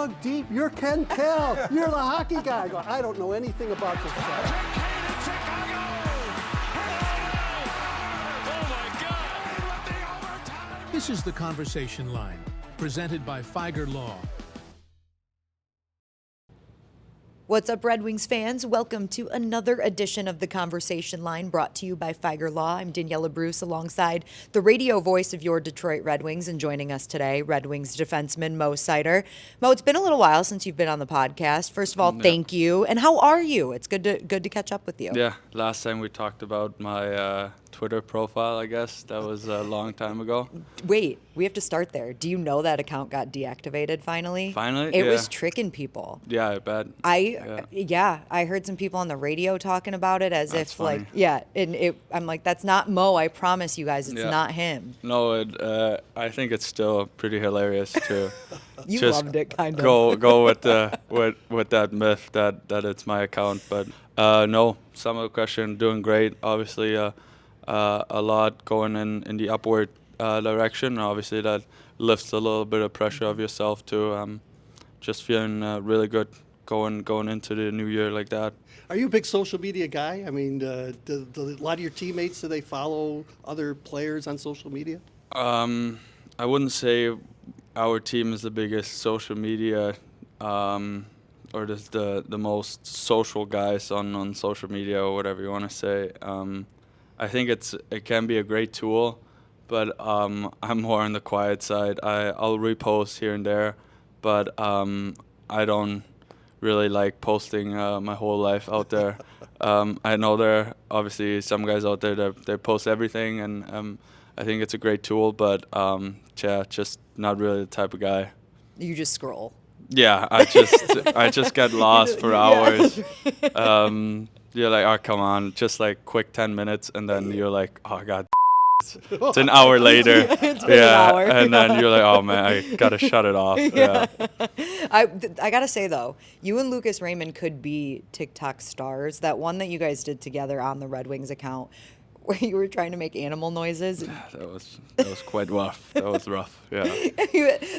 dug deep. You're Ken Kell. You're the hockey guy. I go, I don't know anything about this guy. This is The Conversation Line, presented by Fieger Law. What's up, Red Wings fans? Welcome to another edition of The Conversation Line, brought to you by Fieger Law. I'm Daniella Bruce, alongside the radio voice of your Detroit Red Wings, and joining us today, Red Wings defenseman Mo Seider. Mo, it's been a little while since you've been on the podcast. First of all, thank you. And how are you? It's good to catch up with you. Yeah, last time we talked about my Twitter profile, I guess. That was a long time ago. Wait, we have to start there. Do you know that account got deactivated finally? Finally? It Yeah. was tricking people. Yeah, I bet. I heard some people on the radio talking about it as That's if funny. I'm like, that's not Mo. I promise you guys, it's Yeah. not him. No, I think it's still pretty hilarious to You just loved it, kind of. go with the with that myth that it's my account. But no, some of the question doing great. Obviously, a lot going in the upward direction. Obviously, that lifts a little bit of pressure off yourself too. Just feeling really good going into the new year like that. Are you a big social media guy? I mean, do a lot of your teammates, do they follow other players on social media? I wouldn't say our team is the biggest social media or just the most social guys on social media or whatever you want to say. I think it can be a great tool, but I'm more on the quiet side. I'll repost here and there, but I don't really like posting my whole life out there. I know there are obviously some guys out there that they post everything, and I think it's a great tool, but just not really the type of guy. You just scroll. Yeah, I just get lost for hours. You're like, oh, come on, just like quick 10 minutes, and then you're like, oh, God, it's an hour later. It's been an hour. And then you're like, oh, man, I got to shut it off. Yeah. I got to say, though, you and Lucas Raymond could be TikTok stars. That one that you guys did together on the Red Wings account where you were trying to make animal noises. That was quite rough. That was rough, yeah.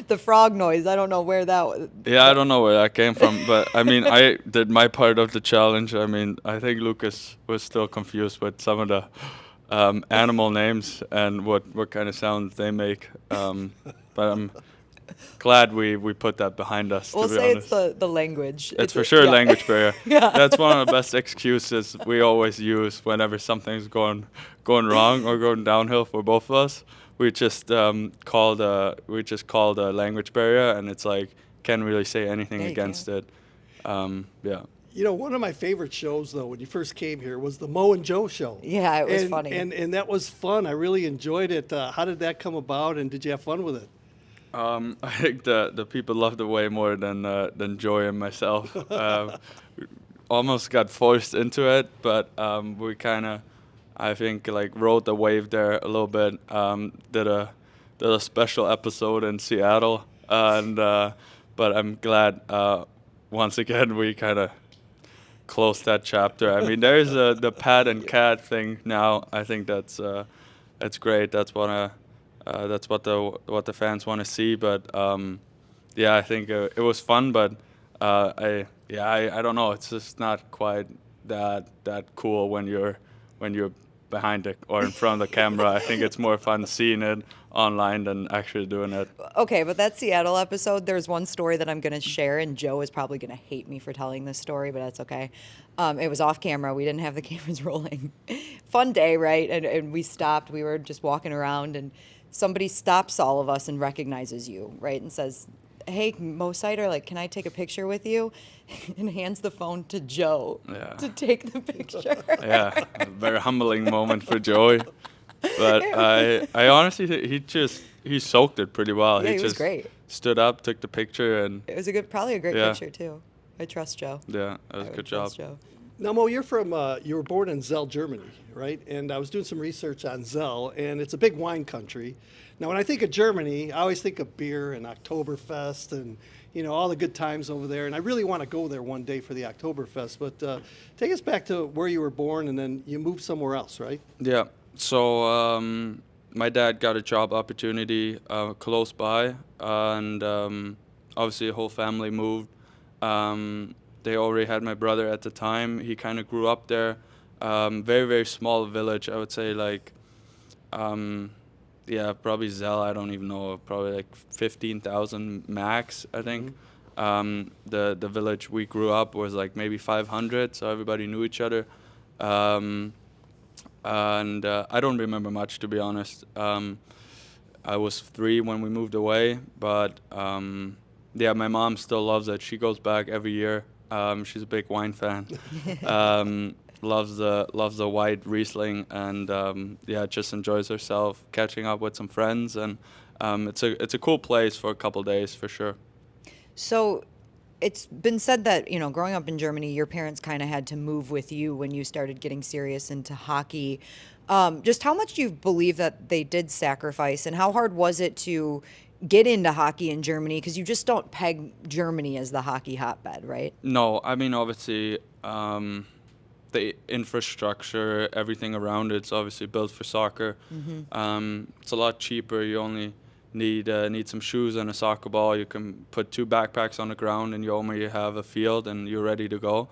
The frog noise, I don't know where that was. Yeah, I don't know where that came from, but I mean, I did my part of the challenge. I mean, I think Lucas was still confused with some of the animal names and what kind of sounds they make. But I'm glad we put that behind us. We'll to be say honest. it's the language. It's for sure language barrier. Yeah. That's one of the best excuses we always use whenever something's going wrong or going downhill for both of us. We just called a language barrier, and it's like can't really say anything against it. Yeah. You know, one of my favorite shows, though, when you first came here was the Mo and Joe show. Yeah, it was funny. And that was fun. I really enjoyed it. How did that come about, and did you have fun with it? I think the people loved it way more than Joy and myself. Almost got forced into it, but we kind of, I think, like rode the wave there a little bit. Did a special episode in Seattle, and but I'm glad once again we kind of closed that chapter. I mean, there's the Pat and Cat thing now. I think that's great. That's what the fans want to see. But yeah, I think it was fun. But I don't know. It's just not quite that cool when you're behind it or in front of the camera. I think it's more fun seeing it online than actually doing it. Okay, but that Seattle episode, there's one story that I'm going to share, and Joe is probably going to hate me for telling this story, but that's okay. It was off camera. We didn't have the cameras rolling. Fun day, right? And we stopped. We were just walking around, and somebody stops all of us and recognizes you, right, and says, hey, Mo Seider, like, can I take a picture with you? And hands the phone to Joe to take the picture. Yeah, a very humbling moment for Joey. But I honestly think he soaked it pretty well. Yeah, he was just great. Stood up, took the picture, and It was probably a great picture, too. I trust Joe. yeah, that was a good job. Joe. Now, Mo, you were born in Zell, Germany, right? And I was doing some research on Zell, and it's a big wine country. Now, when I think of Germany, I always think of beer and Oktoberfest and, you know, all the good times over there. And I really want to go there one day for the Oktoberfest. But take us back to where you were born, and then you moved somewhere else, right? Yeah. So my dad got a job opportunity close by, and obviously the whole family moved. They already had my brother at the time. He kind of grew up there. Very, very small village. I would say like, yeah, probably Zell. I don't even know. Probably like 15,000 max, I think. The village we grew up was like maybe 500, so everybody knew each other. And I don't remember much, to be honest. I was 3 when we moved away, but yeah, my mom still loves it. She goes back every year. She's a big wine fan. Loves the white Riesling, and yeah, just enjoys herself catching up with some friends, and it's a cool place for a couple days for sure. So it's been said that, growing up in Germany, your parents kind of had to move with you when you started getting serious into hockey. Just how much do you believe that they did sacrifice, and how hard was it to get into hockey in Germany? Because you just don't peg Germany as the hockey hotbed, right? No, I mean obviously the infrastructure, everything around it's obviously built for soccer. It's a lot cheaper. You only need some shoes and a soccer ball. You can put 2 backpacks on the ground, and you only have a field, and you're ready to go.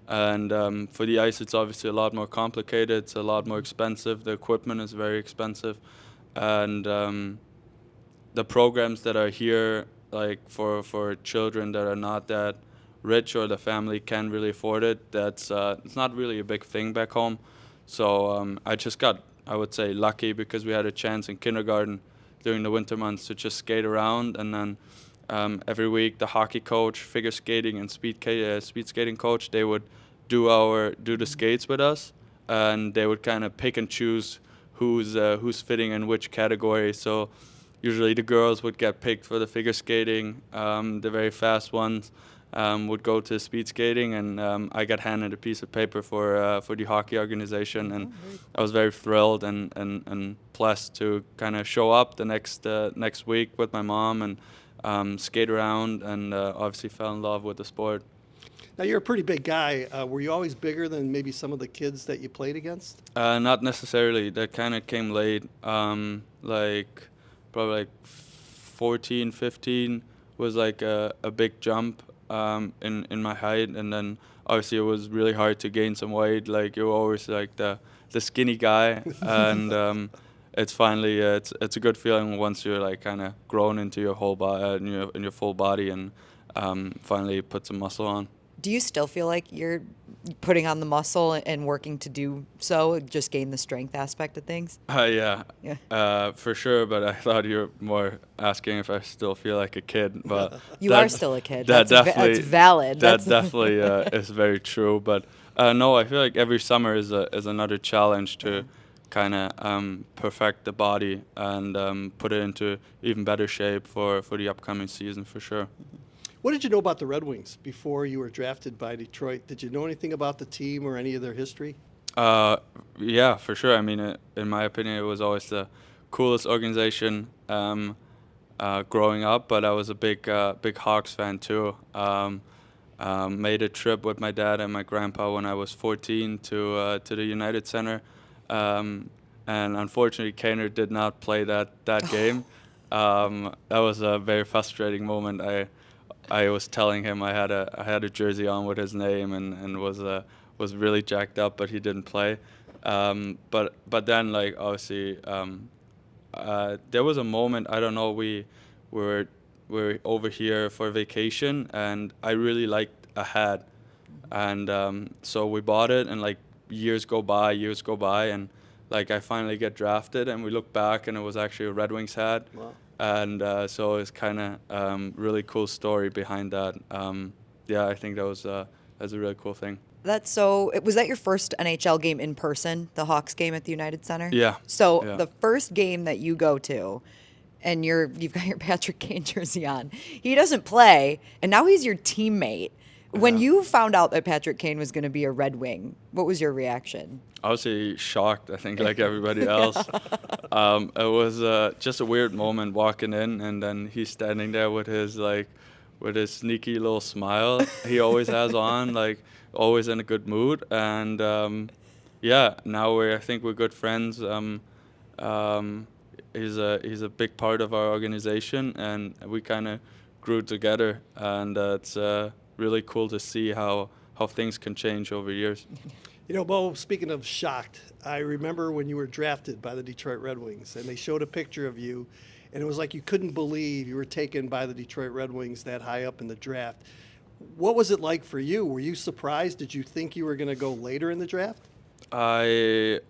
And for the ice, it's obviously a lot more complicated. It's a lot more expensive. The equipment is very expensive, and the programs that are here, like for children that are not that rich or the family can't really afford it, that's it's not really a big thing back home. So I just got, I would say, lucky because we had a chance in kindergarten during the winter months to just skate around, and then every week the hockey coach, figure skating, and speed skating coach, they would do the skates with us, and they would kind of pick and choose who's fitting in which category. So usually the girls would get picked for the figure skating, the very fast ones would go to speed skating, and I got handed a piece of paper for the hockey organization, and I was very thrilled and blessed to kind of show up the next week with my mom and skate around, and obviously fell in love with the sport. Now, you're a pretty big guy. Were you always bigger than maybe some of the kids that you played against? Not necessarily. That kind of came late. Like probably like 14, 15 was like a big jump in my height, and then obviously it was really hard to gain some weight. Like you were always like the skinny guy, and it's finally it's a good feeling once you're like kind of grown into your whole body, in your full body, and finally put some muscle on. Do you still feel like you're putting on the muscle and working to do so, just gain the strength aspect of things? Yeah, for sure. But I thought you were more asking if I still feel like a kid. But You are still a kid. That That's valid. That definitely is very true. But no, I feel like every summer is another challenge to kind of perfect the body and put it into even better shape for the upcoming season for sure. What did you know about the Red Wings before you were drafted by Detroit? Did you know anything about the team or any of their history? Yeah, for sure. I mean, in my opinion, it was always the coolest organization growing up. But I was a big Hawks fan too. Made a trip with my dad and my grandpa when I was 14 to the United Center, and unfortunately, Kaner did not play that game. That was a very frustrating moment. I was telling him I had a jersey on with his name and was really jacked up, but he didn't play. But then, like, obviously, there was a moment, I don't know, we were over here for vacation, and I really liked a hat, and so we bought it, and like years go by, and like I finally get drafted, and we look back, and it was actually a Red Wings hat. Wow. And so it's kind of really cool story behind that. Yeah, I think that's a really cool thing. Was that your first NHL game in person, the Hawks game at the United Center? Yeah. So yeah. the first game that you go to, and you've got your Patrick Kane jersey on, he doesn't play, and now he's your teammate. When you found out that Patrick Kane was going to be a Red Wing, what was your reaction? Obviously shocked, I think, like everybody else. It was just a weird moment walking in, and then he's standing there with his sneaky little smile he always has on, like always in a good mood. And yeah, now I think we're good friends. He's a big part of our organization, and we kind of grew together, and it's really cool to see how things can change over years. You know, Bo, speaking of shocked, I remember when you were drafted by the Detroit Red Wings, and they showed a picture of you, and it was like you couldn't believe you were taken by the Detroit Red Wings that high up in the draft. What was it like for you? Were you surprised? Did you think you were going to go later in the draft? I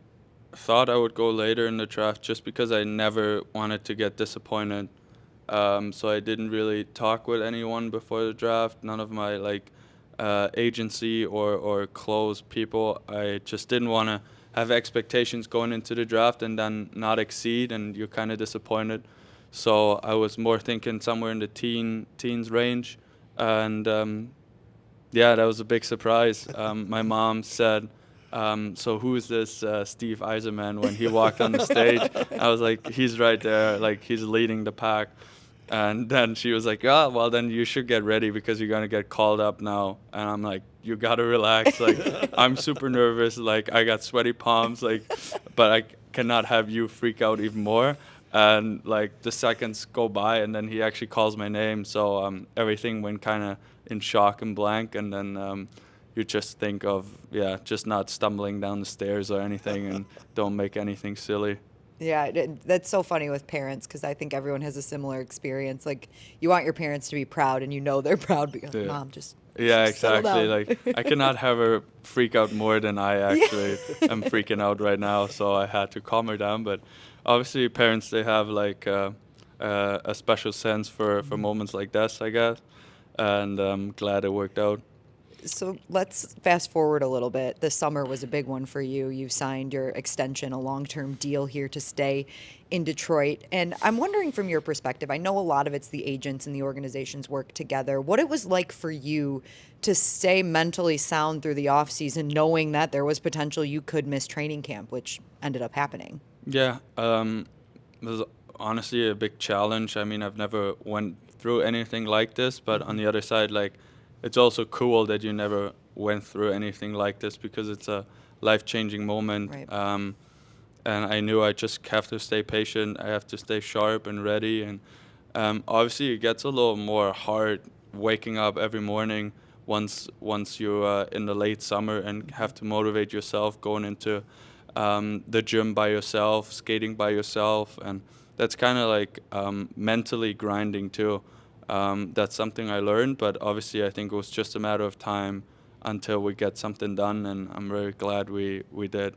thought I would go later in the draft just because I never wanted to get disappointed. So I didn't really talk with anyone before the draft. None of my agency or close people. I just didn't want to have expectations going into the draft and then not exceed, and you're kind of disappointed. So I was more thinking somewhere in the teens range, and yeah, that was a big surprise. My mom said, so who's this Steve Eiserman when he walked on the stage? I was like, he's right there, like he's leading the pack. And then she was like, oh, well, then you should get ready because you're going to get called up now. And I'm like, you got to relax. Like, I'm super nervous. Like, I got sweaty palms. Like, but I cannot have you freak out even more. And, like, the seconds go by, and then he actually calls my name. So everything went kind of in shock and blank. And then you just think of, just not stumbling down the stairs or anything and don't make anything silly. Yeah, that's so funny with parents because I think everyone has a similar experience. Like, you want your parents to be proud, and you know they're proud because Mom just yeah, settle exactly. down. Like, I cannot have her freak out more than I actually am freaking out right now. So I had to calm her down. But obviously, parents, they have like a special sense for moments like this, I guess. And I'm glad it worked out. So let's fast forward a little bit. The summer was a big one for you. You signed your extension, a long-term deal here to stay in Detroit. And I'm wondering from your perspective, I know a lot of it's the agents and the organizations work together, what it was like for you to stay mentally sound through the offseason, knowing that there was potential you could miss training camp, which ended up happening. Yeah, it was honestly a big challenge. I mean, I've never went through anything like this, but on the other side, like, it's also cool that you never went through anything like this because it's a life-changing moment. Right. And I knew I just have to stay patient. I have to stay sharp and ready. And obviously, it gets a little more hard waking up every morning once you're in the late summer and have to motivate yourself going into the gym by yourself, skating by yourself. And that's kind of like mentally grinding too. That's something I learned, but obviously I think it was just a matter of time until we get something done, and I'm very glad we did.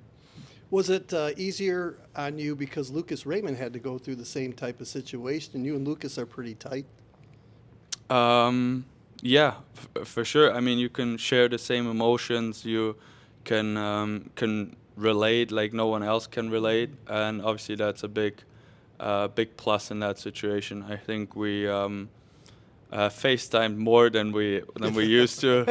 Was it easier on you because Lucas Raymond had to go through the same type of situation? You and Lucas are pretty tight. Yeah, for sure. I mean, you can share the same emotions. You can relate like no one else can relate, and obviously that's a big plus in that situation. I think we FaceTimed more than we used to.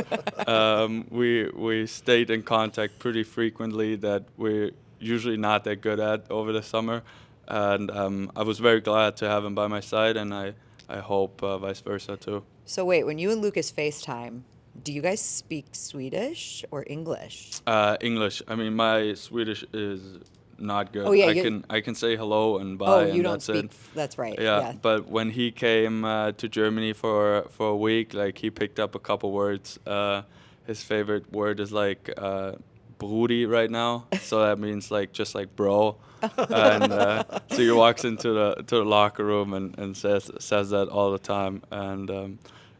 We stayed in contact pretty frequently that we're usually not that good at over the summer, and I was very glad to have him by my side, and I hope vice versa too. So wait, when you and Lucas FaceTime, do you guys speak Swedish or English? English. I mean, my Swedish is not good. Oh, yeah, I can say hello and bye. Oh, and you don't that's speak. it. That's right. Yeah, but when he came to Germany for a week, like he picked up a couple words. His favorite word is like "brudi" right now, so that means like just like bro. And so he walks into the locker room and says that all the time. And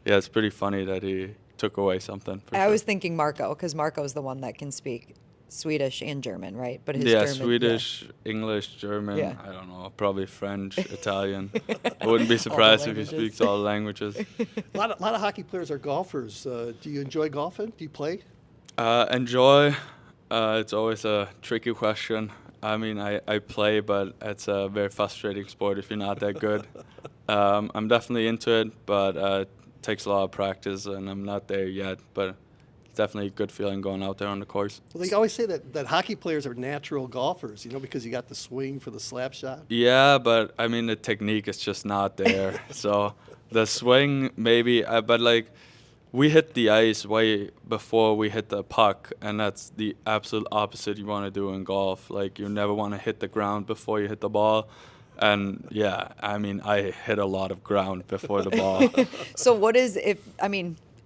yeah, it's pretty funny that he took away something. I was thinking Marco, because Marco's the one that can speak Swedish and German, right? But his German, Swedish, English, German, Yeah. I don't know, probably French, Italian. I wouldn't be surprised if he languages. speaks all the languages. A lot of hockey players are golfers. Do you enjoy golfing? Do you play? Enjoy. It's always a tricky question. I mean, I play, but it's a very frustrating sport if you're not that good. I'm definitely into it, but it takes a lot of practice, and I'm not there yet. But it's definitely a good feeling going out there on the course. Well, they always say that hockey players are natural golfers, because you got the swing for the slap shot. Yeah, but I mean, the technique is just not there. So the swing, maybe, but like, we hit the ice way before we hit the puck, and that's the absolute opposite you want to do in golf. Like, you never want to hit the ground before you hit the ball. And yeah, I mean, I hit a lot of ground before the ball. So what is it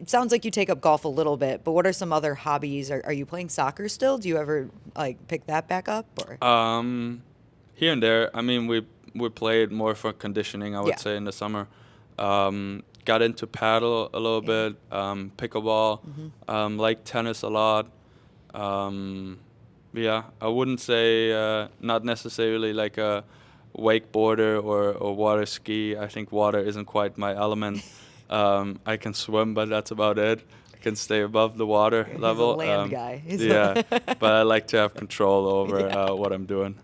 sounds like you take up golf a little bit, but what are some other hobbies? Are you playing soccer still? Do you ever like pick that back up or? Here and there. I mean, we played more for conditioning, I would Yeah. say, in the summer. Got into paddle a little bit, pickleball, like tennis a lot. Yeah, I wouldn't say not necessarily like a wakeboarder or water ski. I think water isn't quite my element. I can swim, but that's about it. I can stay above the water He's level. a land guy. Yeah, but I like to have control over what I'm doing.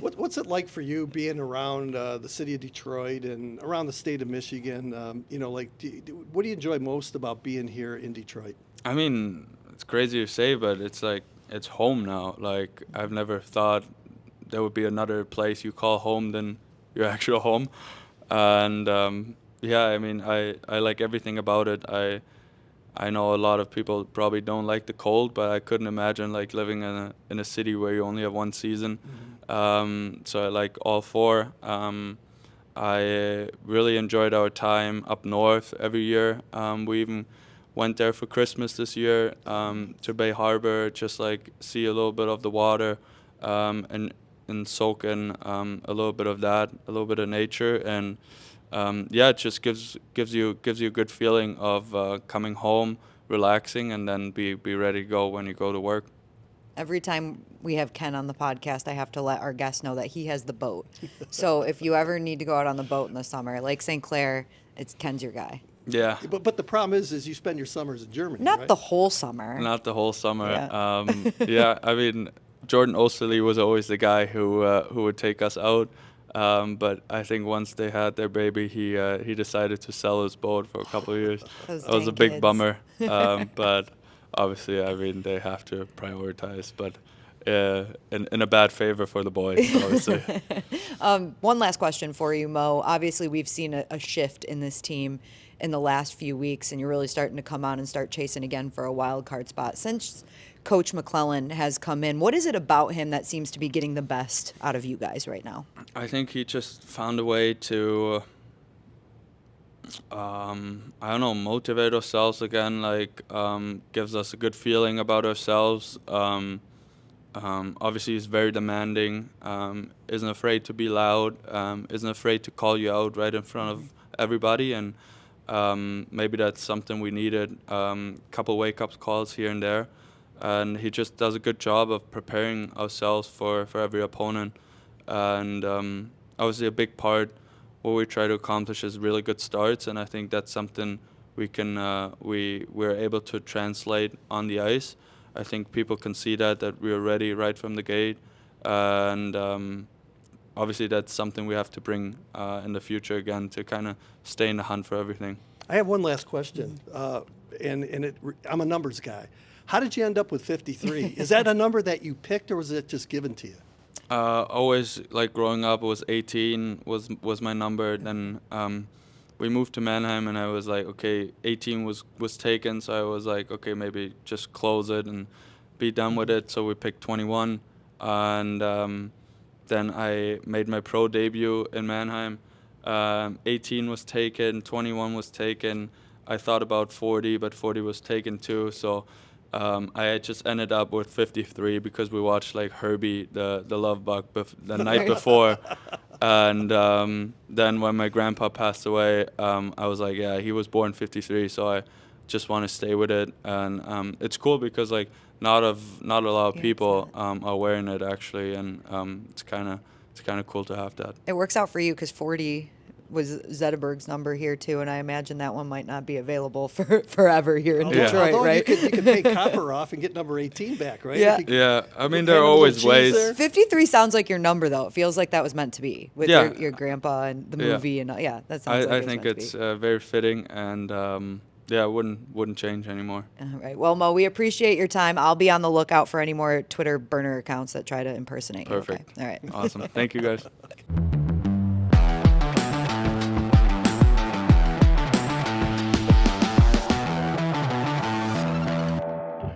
What's it like for you being around the city of Detroit and around the state of Michigan? Like, what do you enjoy most about being here in Detroit? I mean, it's crazy to say, but it's like it's home now. Like I've never thought there would be another place you call home than your actual home. And yeah, I mean, I like everything about it. I know a lot of people probably don't like the cold, but I couldn't imagine like living in a city where you only have one season. So I like all four. I really enjoyed our time up north every year. We even went there for Christmas this year to Bay Harbor, just like see a little bit of the water and soak in a little bit of that, a little bit of nature, and yeah, it just gives you a good feeling of coming home, relaxing, and then be ready to go when you go to work. Every time we have Ken on the podcast, I have to let our guests know that he has the boat. So if you ever need to go out on the boat in the summer, Lake St. Clair, it's Ken's your guy. Yeah. But the problem is you spend your summers in Germany, Not right? the whole summer. Not the whole summer. Yeah. Yeah, I mean, Jordan Osterley was always the guy who would take us out. But I think once they had their baby, he decided to sell his boat for a couple of years. Those That was a dang big kids. bummer. But obviously, I mean, they have to prioritize. But in a bad favor for the boys, obviously. One last question for you, Mo. Obviously, we've seen a shift in this team in the last few weeks, and you're really starting to come on and start chasing again for a wild card spot. Since Coach McLellan has come in, what is it about him that seems to be getting the best out of you guys right now? I think he just found a way to, I don't know, motivate ourselves again, like gives us a good feeling about ourselves. Obviously, he's very demanding, isn't afraid to be loud, isn't afraid to call you out right in front of everybody, and maybe that's something we needed, couple wake-up calls here and there. And he just does a good job of preparing ourselves for every opponent. And obviously a big part what we try to accomplish is really good starts, and I think that's something we're able to translate on the ice. I think people can see that we're ready right from the gate, and obviously that's something we have to bring in the future again to kind of stay in the hunt for everything. I have one last question, I'm a numbers guy. How did you end up with 53? Is that a number that you picked, or was it just given to you? Always, like growing up, it was 18 was my number. Then we moved to Mannheim, and I was like, okay, 18 was taken, so I was like, okay, maybe just close it and be done with it. So we picked 21, and then I made my pro debut in Mannheim. 18 was taken, 21 was taken. I thought about 40, but 40 was taken too. So I just ended up with 53 because we watched like Herbie, the Love Bug, the night before. And then when my grandpa passed away, I was like, yeah, he was born 53, so I just want to stay with it. And it's cool because like not a lot of people are wearing it actually, and it's kind of cool to have that. It works out for you because 40 was Zetterberg's number here too, and I imagine that one might not be available for forever here in Detroit, Although right? you could pay Copper off and get number 18 back, right? Yeah. Yeah, I mean, Kind there are of a always little cheese ways. there. 53 sounds like your number, though. It feels like that was meant to be with Yeah. your grandpa and the Yeah. movie, and yeah, that sounds like I it was think meant it's to be. very fitting, and yeah, I wouldn't change anymore. All right. Well, Mo, we appreciate your time. I'll be on the lookout for any more Twitter burner accounts that try to impersonate you. Perfect. Okay? All right. Awesome. Thank you, guys.